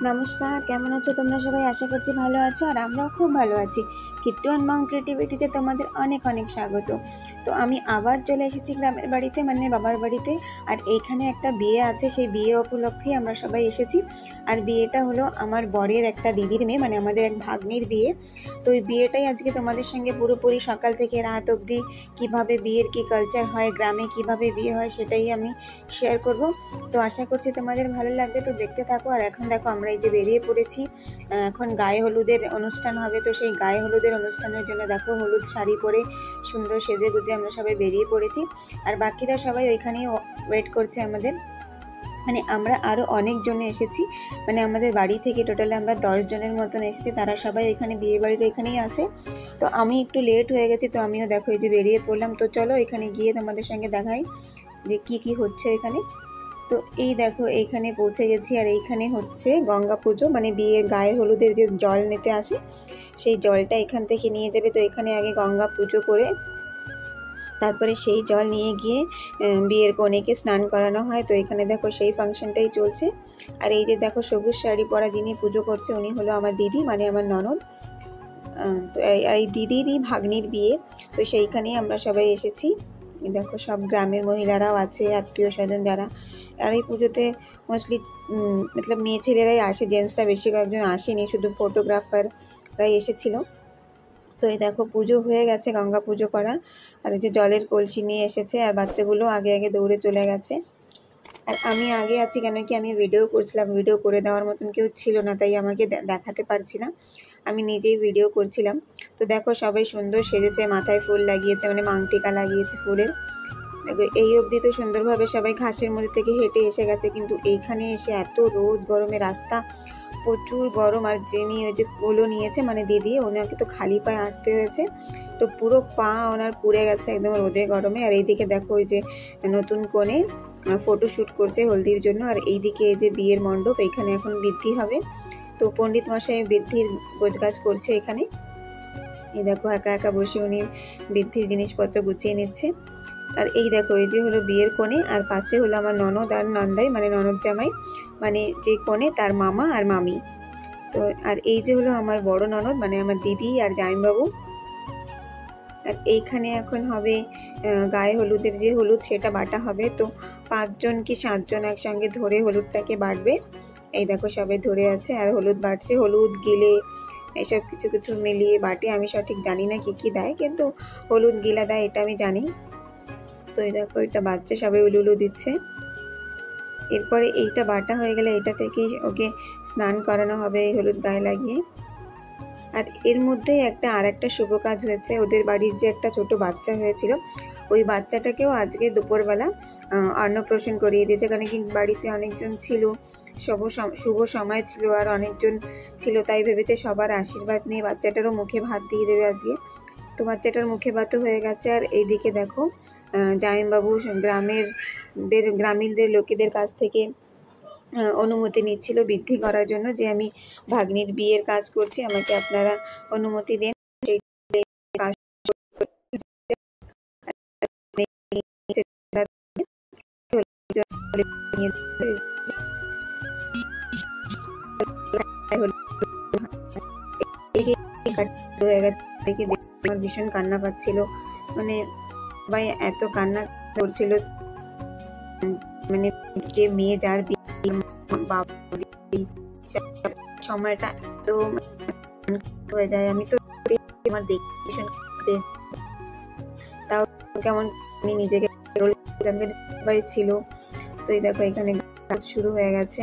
নমস্কার, কেমন আছো তোমরা সবাই? আশা করছি ভালো আছো আর আমরাও খুব ভালো আছি। কিট্টু অ্যান্ড মম ক্রিয়েটিভিটিতে তোমাদের অনেক অনেক স্বাগত। তো আমি আবার চলে এসেছি গ্রামের বাড়িতে, মানে বাবার বাড়িতে। আর এইখানে একটা বিয়ে আছে, সেই বিয়ে উপলক্ষেই আমরা সবাই এসেছি। আর বিয়েটা হলো আমার বরের একটা দিদির মেয়ে, মানে আমাদের এক ভাগ্নির বিয়ে। তো ওই বিয়েটাই আজকে তোমাদের সঙ্গে পুরোপুরি সকাল থেকে রাত অবধি কীভাবে বিয়ের কী কালচার হয়, গ্রামে কিভাবে বিয়ে হয়, সেটাই আমি শেয়ার করব। তো আশা করছি তোমাদের ভালো লাগবে, তো দেখতে থাকো। আর এখন দেখো আমরা এই যে বেরিয়ে পড়েছি, এখন গায়ে হলুদের অনুষ্ঠান হবে। তো সেই গায়ে হলুদের অনুষ্ঠানের জন্য দেখো হলুদ শাড়ি পরে সুন্দর সেজে গুজে আমরা সবাই বেরিয়ে পড়েছি। আর বাকিরা সবাই ওইখানেই ওয়েট করছে আমাদের, মানে আমরা আরও অনেকজনে এসেছি, মানে আমাদের বাড়ি থেকে টোটালে আমরা 10 জনের মতন এসেছি। তারা সবাই এখানে বিয়ে বাড়ির এখানেই আসে। তো আমি একটু লেট হয়ে গেছি, তো আমিও দেখো এই যে বেরিয়ে পড়লাম। তো চলো এখানে গিয়ে তোমাদের সঙ্গে দেখাই যে কি হচ্ছে এখানে। তো এই দেখো এইখানে পৌঁছে গেছি, আর এইখানে হচ্ছে গঙ্গা পুজো, মানে বিয়ের গায়ে হলুদের যে জল নিতে আসে সেই জলটা এখান থেকে নিয়ে যাবে। তো এখানে আগে গঙ্গা পুজো করে তারপরে সেই জল নিয়ে গিয়ে বিয়ের কনেকে স্নান করানো হয়। তো এখানে দেখো সেই ফাংশনটাই চলছে। আর এই যে দেখো সবুজ শাড়ি পরা যিনি পুজো করছে উনি হলো আমার দিদি, মানে আমার ননদ। তো এই দিদিরই ভাগ্নির বিয়ে, তো সেইখানেই আমরা সবাই এসেছি। দেখো সব গ্রামের মহিলারাও আছে, আত্মীয় স্বজন যারা। আর এই পুজোতে মোস্টলি মতলব মেয়ে ছেলেরাই আসে, জেন্টসরা বেশি কয়েকজন আসেনি, শুধু ফটোগ্রাফাররাই এসেছিলো। তো এই দেখো পুজো হয়ে গেছে, গঙ্গা পুজো করা। আর ওই যে জলের কলসি নিয়ে এসেছে, আর বাচ্চাগুলো আগে আগে দৌড়ে চলে গেছে। আর আমি আগে আছি কেন কি আমি ভিডিও করছিলাম, ভিডিও করে দেওয়ার মতন কেউ ছিল না, তাই আমাকে দেখাতে পারছি না, আমি নিজেই ভিডিও করছিলাম। তো দেখো সবাই সুন্দর সেজেছে, মাথায় ফুল লাগিয়েছে, মানে মাংটিকা লাগিয়েছে ফুলের। দেখো এই অবধি তো সুন্দরভাবে সবাই ঘাসের মধ্যে থেকে হেঁটে এসে গেছে, কিন্তু এইখানে এসে এত রোদ গরমে রাস্তা প্রচুর গরম। আর যিনি ওই যে কোলো নিয়েছে মানে দিদি, ওনাকে তো খালি পায়ে হাঁটতে হয়েছে, তো পুরো পা ওনার পুড়ে গেছে একদম রোদে গরমে। আর এইদিকে দেখো ওই যে নতুন কনে ফটোশ্যুট করছে হলদির জন্য। আর এইদিকে এই যে বিয়ের মণ্ডপ, এইখানে এখন বৃদ্ধি হবে। তো পণ্ডিত মশাই বৃদ্ধির গোছগাছ করছে এখানে। এই দেখো একা একা বসে উনি বৃদ্ধির জিনিসপত্র গুছিয়ে নিচ্ছে। আর এই দেখো এই যে হলো বিয়ের কোণে, আর পাশে হলো আমার ননদ আর নন্দাই, মানে ননদ জামাই, মানে যে কোণে তার মামা আর মামি। তো আর এই যে হলো আমার বড় ননদ, মানে আমার দিদি আর জামাইবাবু। আর এইখানে এখন হবে গায়ে হলুদের যে হলুদ সেটা বাটা হবে। তো 5 জন কি 7 জন একসঙ্গে ধরে হলুদটাকে বাটবে। এই দেখো সবাই ধরে আছে আর হলুদ বাটছে, হলুদ গিলে এসব কিছু কিছু মিলিয়ে বাটে। আমি সঠিক জানি না কি দেয়, কিন্তু হলুদ গিলা দেয় এটা আমি জানি। তো এই দেখো এটা বাচ্চা সবাই উলুলু দিচ্ছে। এরপরে এইটা বাটা হয়ে গেলে এটা থেকেই ওকে স্নান করানো হবে এই হলুদ গায়ে লাগিয়ে। আর এর মধ্যে আর একটা শুভ কাজ হয়েছে, ওদের বাড়ির যে একটা ছোট বাচ্চা হয়েছিল ওই বাচ্চাটাকেও আজকে দুপুরবেলা অন্নপ্রাশন করিয়ে দিয়েছে। কারণ কি বাড়িতে অনেকজন ছিল, শুভ সময় ছিল আর অনেকজন ছিল, তাই ভেবেছে সবার আশীর্বাদ নিয়ে বাচ্চাটারও মুখে ভাত দিয়ে দেবে আজকে। তো বাচ্চাটার মুখে ভাতও হয়ে গেছে। আর এইদিকে দেখো জামাইবাবু গ্রামীণদের লোকেদের কাছ থেকে অনুমতি নিচ্ছিল বৃদ্ধি করার জন্য, যে আমি ভাগ্নির বিয়ের কাজ করছি, আমাকে আপনারা অনুমতি দেন। আমার ভীষণ কান্না পাচ্ছিল, মানে সবাই এত কান্না করছিল, মানে যে মেয়ে যার সময়টা তো হয়ে যায়। আমি তো আমার ভীষণ তাও কেমন আমি নিজেকে ছিল। তো এই দেখো এখানে কাজ শুরু হয়ে গেছে।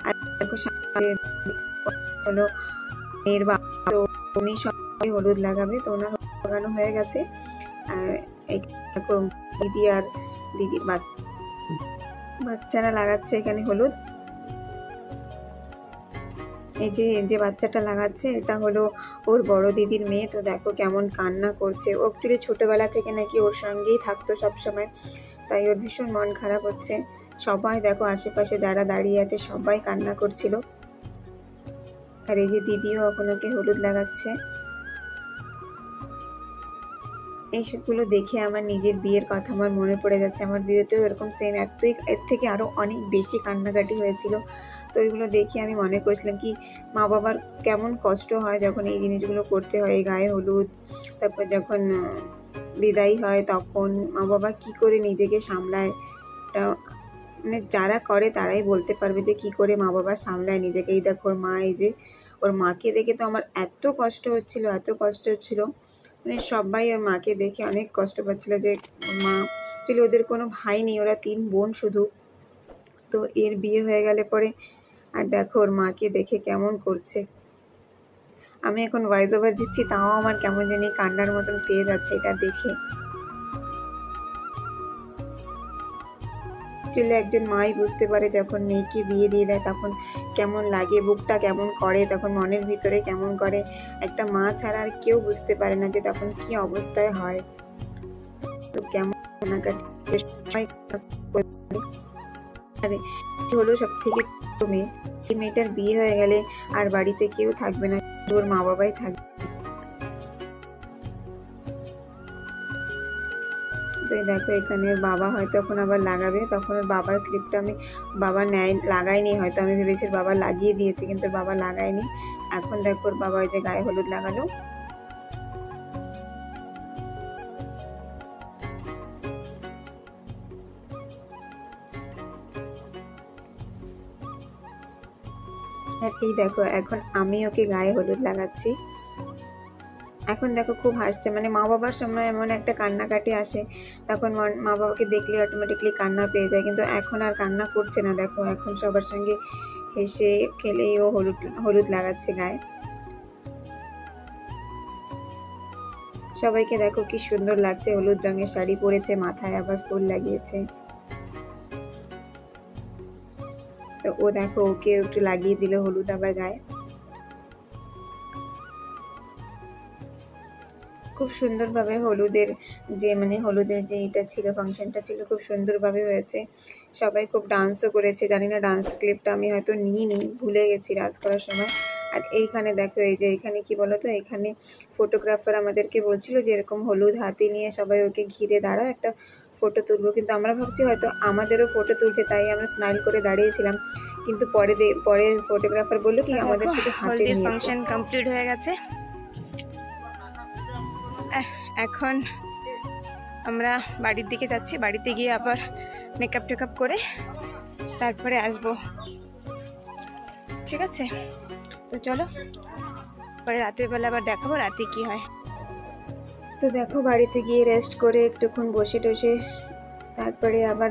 আর দেখো হলো মেয়ের বাবা, তো উনি সবাই হলুদ লাগাবে, তো ওনার লাগানো হয়ে গেছে। আর দেখো দিদি আর দিদির বাচ্চারা লাগাচ্ছে এখানে হলুদ। এই যে বাচ্চাটা লাগাচ্ছে এটা হলো ওর বড় দিদির মেয়ে। তো দেখো কেমন কান্না করছে, ও অ্যাকচুয়ালি ছোটবেলা থেকে নাকি ওর সঙ্গেই থাকতো সবসময়, তাই ওর ভীষণ মন খারাপ হচ্ছে। সবাই দেখো আশেপাশে যারা দাঁড়িয়ে আছে সবাই কান্না করছিল। আর এই যে দিদিও এখন ওকে হলুদ লাগাচ্ছে। এইসবগুলো দেখে আমার নিজের বিয়ের কথা আমার মনে পড়ে যাচ্ছে। আমার বিয়েতেও এরকম সেম এর থেকে আরও অনেক বেশি কান্নাকাটি হয়েছিল। তো ওইগুলো দেখে আমি মনে করছিলাম কি মা বাবার কেমন কষ্ট হয় যখন এই জিনিসগুলো করতে হয়, গায়ে হলুদ, তারপর যখন বিদায় হয় তখন মা বাবা কি করে নিজেকে সামলায়। এটা মানে যারা করে তারাই বলতে পারবে যে কি করে মা বাবা সামলায় নিজেকে। এই দেখো ওর মা, এই যে ওর মাকে দেখে তো আমার এত কষ্ট হচ্ছিল, এত কষ্ট হচ্ছিল, মানে সবাই ওর মাকে দেখে অনেক কষ্ট পাচ্ছিল যে ওর মা ছিল। ওদের কোনো ভাই নেই, ওরা 3 বোন শুধু। তো এর বিয়ে হয়ে গেলে পরে আর দেখো ওর মাকে দেখে কেমন করছে। আমি এখন ভয়েস ওভার দিচ্ছি, তাও আমার কেমন জানি কান্নার মতন পেয়ে যাচ্ছে এটা দেখে। চলে একজন মাই বুঝতে পারে যখন মেয়েকে বিয়ে দিয়ে দেয় তখন কেমন লাগে, বুকটা কেমন করে, তখন মনের ভিতরে কেমন করে। একটা মা ছাড়া আর কেউ বুঝতে পারে না যে তখন কি অবস্থায় হয়। তো কেমন হলো সব থেকে মেয়ে, এই মেয়েটার বিয়ে হয়ে গেলে আর বাড়িতে কেউ থাকবে না, ওর মা বাবাই থাকবে। তো দেখো এখানে ওর বাবা হয়তো এখন আবার লাগাবে, তখন ওর বাবার ক্লিপটা আমি বাবা লাগাইনি, হয়তো আমি ভেবেছি বাবা লাগিয়ে দিয়েছে, কিন্তু বাবা লাগায়নি। এখন দেখো ওর বাবা ওই যে গায়ে হলুদ লাগালো। আর এই দেখো এখন আমি ওকে গায়ে হলুদ লাগাচ্ছি। এখন দেখো খুব হাসছে, মানে মা বাবার সময় এমন একটা কান্নাকাটি আসে, তখন মা বাবাকে দেখলে অটোমেটিকলি কান্না পেয়ে যায়, কিন্তু এখন আর কান্না করছে না। দেখো এখন সবার সঙ্গে হেসে খেলেই ও হলুদ লাগাচ্ছে গায়ে। সবাইকে দেখো কি সুন্দর লাগছে, হলুদ রঙের শাড়ি পরেছে, মাথায় আবার ফুল লাগিয়েছে। তো ও দেখো ওকে একটু লাগিয়ে দিল হলুদ আবার গায়ে। খুব সুন্দরভাবে হলুদের যে এটা ছিল, ফাংশনটা ছিল, খুব সুন্দরভাবে হয়েছে। সবাই খুব ডান্সও করেছে, জানি না ডান্স ক্লিপটা আমি হয়তো নিইনি, ভুলে গেছি ডান্স করার সময়। আর এইখানে দেখো এই যে এখানে কি বলতো, এখানে ফটোগ্রাফার আমাদেরকে বলছিল যে এরকম হলুদ হাতে নিয়ে সবাই ওকে ঘিরে দাঁড়াও, একটা ফটো তুলবো। কিন্তু আমরা ভাবছি হয়তো আমাদেরও ফটো তুলছে, তাই আমরা স্মাইল করে দাঁড়িয়েছিলাম। কিন্তু পরে ফটোগ্রাফার বললো কি আমাদের শুধু হাতে নিয়েছে। ফাংশন কমপ্লিট হয়ে গেছে। এখন আমরা বাড়ির দিকে যাচ্ছি, বাড়িতে গিয়ে আবার মেকআপ টেকআপ করে তারপরে আসবো, ঠিক আছে? তো চলো পরে রাতের বেলা আবার দেখাবো রাতে কি হয়। তো দেখো বাড়িতে গিয়ে রেস্ট করে একটুক্ষণ বসে টসে তারপরে আবার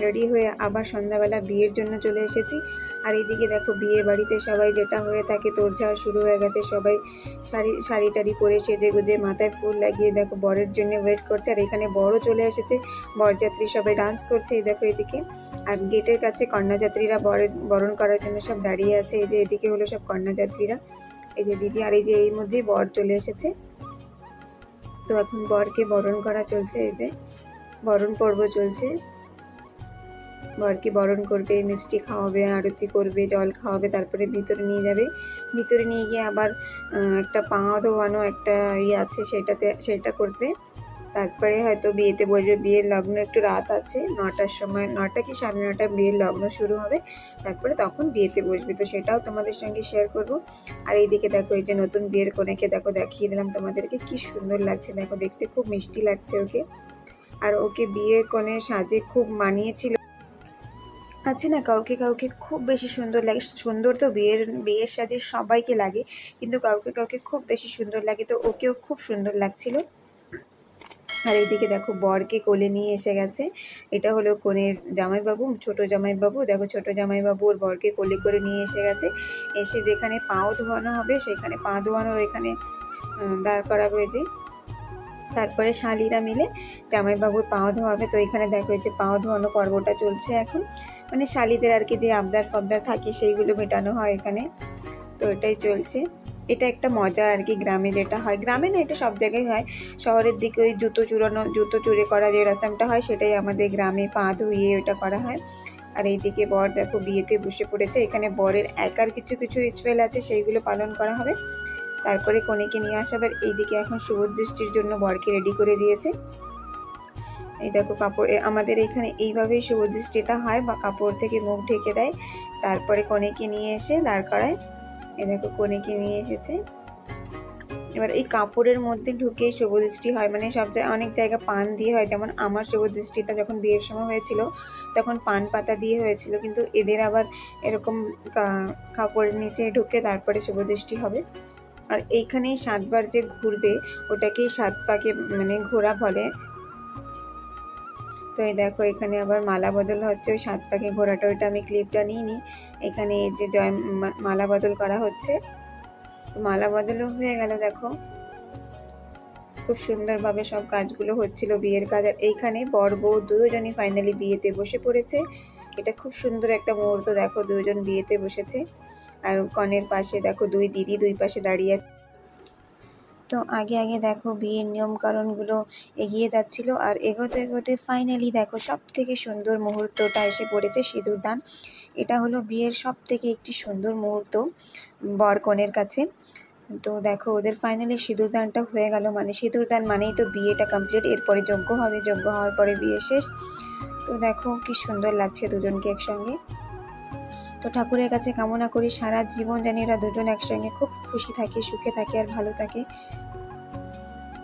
রেডি হয়ে আবার সন্ধ্যাবেলা বিয়ের জন্য চলে এসেছি। আর এইদিকে দেখো বিয়ে বাড়িতে সবাই যেটা হয়ে থাকে তোড়ঝাড় শুরু হয়ে গেছে, সবাই শাড়ি টাড়ি পরে সেজে গুজে মাথায় ফুল লাগিয়ে দেখো বরের জন্য ওয়েট করছে। আর এখানে বরও চলে এসেছে, বরযাত্রী সবাই ডান্স করছে এই দেখো এদিকে। আর গেটের কাছে কন্যাযাত্রীরা বরণ করার জন্য সব দাঁড়িয়ে আছে। এই যে এদিকে হলো সব কন্যাযাত্রীরা, এই যে দিদি, আর এই যে এই মধ্যেই বর চলে এসেছে। তো এখন বরকে বরণ করা চলছে, এই যে বরণ পর্ব চলছে। বরকে বরণ করবে, মিষ্টি খাওয়াবে, আরতি করবে, জল খাওয়াবে, তারপরে ভিতরে নিয়ে যাবে। ভিতরে নিয়ে গিয়ে আবার একটা পা ধোয়ানো একটা আছে, সেটা করবে। তারপরে হয়তো বিয়েতে বসবে। বিয়ের লগ্ন একটু রাত আছে, 9টার সময়, 9টা কি 9:30 বিয়ের লগ্ন শুরু হবে, তারপরে তখন বিয়েতে বসবে। তো সেটাও তোমাদের সঙ্গে শেয়ার করব। আর এইদিকে দেখো এই যে নতুন বিয়ের কনেকে দেখো দেখিয়ে দিলাম তোমাদেরকে, কি সুন্দর লাগছে দেখো, দেখতে খুব মিষ্টি লাগছে ওকে। আর ওকে বিয়ের কোণে সাজে খুব মানিয়েছিল। আছে না কাউকে কাউকে খুব বেশি সুন্দর লাগে, সুন্দর তো বিয়ের সাজে সবাইকে লাগে, কিন্তু কাউকে কাউকে খুব বেশি সুন্দর লাগে, তো ওকেও খুব সুন্দর লাগছিল। আর এইদিকে দেখো বরকে কোলে নিয়ে এসে গেছে, এটা হলো কনের জামাইবাবু, ছোট জামাইবাবু। দেখো ছোট জামাইবাবু ওর বরকে কোলে করে নিয়ে এসে গেছে। এসে যেখানে পাও ধোয়ানো হবে সেখানে পা ধোয়ানোর এখানে দাঁড় করাবে যে, তারপরে শালিরা মিলে জামাইবাবুর পাও ধোয়াবে। তো এখানে দেখো এই যে পাও ধোয়ানো পর্বটা চলছে এখন, মানে শালিদের আর কি যে আবদার ফাবদার থাকে সেইগুলো মেটানো হয় এখানে। তো এটাই চলছে, এটা একটা মজা আর কি, গ্রামে যেটা হয়, গ্রামে না এটা সব জায়গায় হয়। শহরের দিকে ওই জুতো চুরি করা যে রসমটা হয় সেটাই আমাদের গ্রামে পা ধুইয়ে ওটা করা হয়। আর এইদিকে বর দেখো বিয়েতে বসে পড়েছে। এখানে বরের একার কিছু কিছু রিচুয়াল আছে, সেইগুলো পালন করা হবে, তারপরে কনেকে নিয়ে আসা। আবার এইদিকে এখন শুভ দৃষ্টির জন্য বরকে রেডি করে দিয়েছে। এই দেখো কাপড় আমাদের এখানে এইভাবেই শুভ দৃষ্টিটা হয়, বা কাপড় থেকে মুখ ঢেকে দেয়, তারপরে কনেকে নিয়ে এসে দাঁড় করায়। এই দেখো কনেকে নিয়ে এসেছে। এবার এই কাপড়ের মধ্যে ঢুকেই শুভ দৃষ্টি হয়, মানে সব জায়গায় অনেক জায়গা পান দিয়ে হয়, যেমন আমার শুভ দৃষ্টিটা যখন বিয়ের সময় হয়েছিল তখন পান পাতা দিয়ে হয়েছিল, কিন্তু এদের আবার এরকম কাপড়ের নিচে ঢুকে তারপরে শুভ দৃষ্টি হবে। আর এইখানেই 7 বার যে ঘুরবে ওটাকেই 7 পাকে মানে ঘোরা বলে। তো এই দেখো এখানে আবার মালা বদল হচ্ছে, ওই 7 পাকে ঘোরাটা, ওইটা আমি ক্লিপটা নিইনি। এখানে এই যে মালা বদল করা হচ্ছে, মালা বদলও হয়ে গেল। দেখো খুব সুন্দরভাবে সব কাজগুলো হচ্ছিল, বিয়ের কাজ। আর এইখানে বর বউ দুজনই ফাইনালি বিয়েতে বসে পড়েছে। এটা খুব সুন্দর একটা মুহূর্ত। দেখো দুজন বিয়েতে বসেছে, আর কনের পাশে দেখো 2 দিদি 2 পাশে দাঁড়িয়ে আছে। তো আগে আগে দেখো বিয়ের নিয়মকানুনগুলো এগিয়ে যাচ্ছিল, আর এগোতে এগোতে ফাইনালি দেখো সব থেকে সুন্দর মুহূর্তটা এসে পড়েছে, সিঁদুরদান। এটা হলো বিয়ের সব থেকে একটি সুন্দর মুহূর্ত বর কনের কাছে। তো দেখো ওদের ফাইনালি সিঁদুরদানটা হয়ে গেল, মানে সিঁদুরদান মানেই তো বিয়েটা কমপ্লিট, এরপরে যজ্ঞ হবে, যজ্ঞ হওয়ার পরে বিয়ে শেষ। তো দেখো কি সুন্দর লাগছে দুজনকে একসঙ্গে। তো ঠাকুরের কাছে কামনা করি সারা জীবন যেন এরা দুজন একসঙ্গে খুব খুশি থাকে, সুখে থাকে আর ভালো থাকে,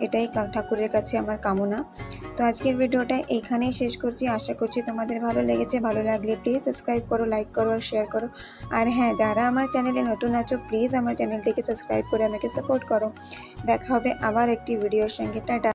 এটাই ঠাকুরের কাছে আমার কামনা। তো আজকের ভিডিওটা এইখানেই শেষ করছি। আশা করছি তোমাদের ভালো লেগেছে। ভালো লাগলে প্লিজ সাবস্ক্রাইব করো, লাইক করো আর শেয়ার করো। আর হ্যাঁ, যারা আমার চ্যানেলে নতুন আছো প্লিজ আমার চ্যানেলটিকে সাবস্ক্রাইব করে আমাকে সাপোর্ট করো। দেখা হবে আবার একটি ভিডিওর সঙ্গে। টাটা।